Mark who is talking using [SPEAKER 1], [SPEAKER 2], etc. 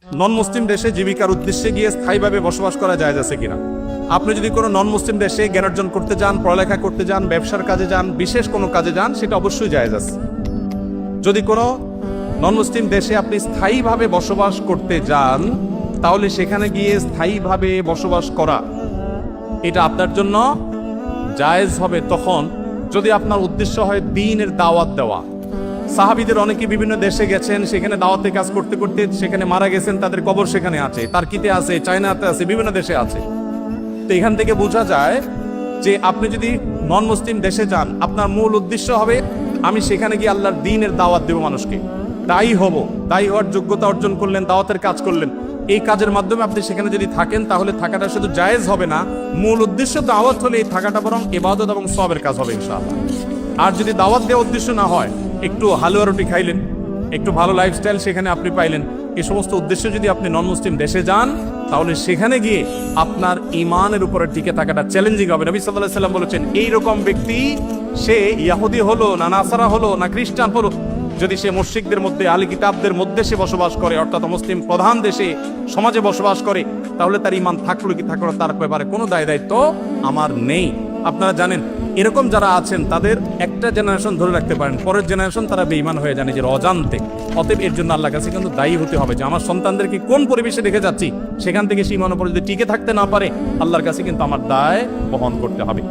[SPEAKER 1] নন মুসলিম দেশে জীবিকার উদ্দেশ্যে গিয়ে স্থায়ীভাবে বসবাস করা জায়েজ আছে কিনা। আপনি যদি কোনো নন মুসলিম দেশে জ্ঞান অর্জন করতে যান, পড়ালেখা করতে যান, ব্যবসার কাজে যান, বিশেষ কোনো কাজে যান, সেটা অবশ্যই জায়েজ আছে। যদি কোনো নন মুসলিম দেশে আপনি স্থায়ীভাবে বসবাস করতে যান, তাহলে সেখানে গিয়ে স্থায়ীভাবে বসবাস করা এটা আপনার জন্য জায়েজ হবে তখন যদি আপনার উদ্দেশ্য হয় দ্বীনের দাওয়াত দেওয়া। সাহাবীদের অনেকে বিভিন্ন দেশে গেছেন, সেখানে দাওয়াতে কাজ করতে করতে সেখানে মারা গেছেন, তাদের কবর সেখানে আছে, তার্কিতে আছে, চায়নাতে আছে, বিভিন্ন দেশে আছে। তো এখান থেকে বোঝা যায় যে আপনি যদি নন মুসলিম দেশে যান, আপনার মূল উদ্দেশ্য হবে আমি সেখানে গিয়ে আল্লাহর দ্বীনের দাওয়াত দেব মানুষকে। দায়ী হওয়ার যোগ্যতা অর্জন করলেন, দাওয়াতের কাজ করলেন। এই কাজের মাধ্যমে আপনি সেখানে যদি থাকেন, তাহলে থাকাটা শুধু জায়েজ হবে না, মূল উদ্দেশ্য দাওয়াত হলে এই থাকাটা বরং ইবাদত এবং সওয়াবের কাজ হবে ইনশাআল্লাহ। আর যদি দাওয়াত দেওয়ার উদ্দেশ্য না হয়, একটু হালুয়া রুটি খাইলেন, একটু ভালো লাইফস্টাইল সেখানে আপনি পাইলেন, এই সমস্ত উদ্দেশ্যে যদি আপনি নন মুসলিম দেশে যান, তাহলে সেখানে গিয়ে আপনার ঈমানের উপরে টিকে থাকাটা চ্যালেঞ্জিং হবে। নবী সাল্লাল্লাহু আলাইহি সাল্লাম বলেছেন, এইরকম ব্যক্তি সে ইহুদি হলো না নাসারা হলো না খ্রিস্টান হলো, যদি সে মুশরিকদের মধ্যে, আহলে কিতাবদের মধ্যে সে বসবাস করে, অর্থাৎ মুসলিম প্রধান দেশে সমাজে বসবাস করে, তাহলে তার ঈমান থাকলো কি থাকলো তার ব্যাপারে কোনো দায়িত্ব আমার নেই। আপনারা জানেন, এরকম যারা আছেন তাদের একটা জেনারেশন ধরে রাখতে পারেন, পরের জেনারেশন তারা বেঈমান হয়ে যায় নিজের অজান্তে। অতএব এর জন্য আল্লাহর কাছে কিন্তু দায়ী হতে হবে যে আমার সন্তানদেরকে কোন পরিবেশে রেখে যাচ্ছি, সেখান থেকে সে ঈমানের উপর যদি টিকে থাকতে না পারে, আল্লাহর কাছে কিন্তু আমার দায় বহন করতে হবে।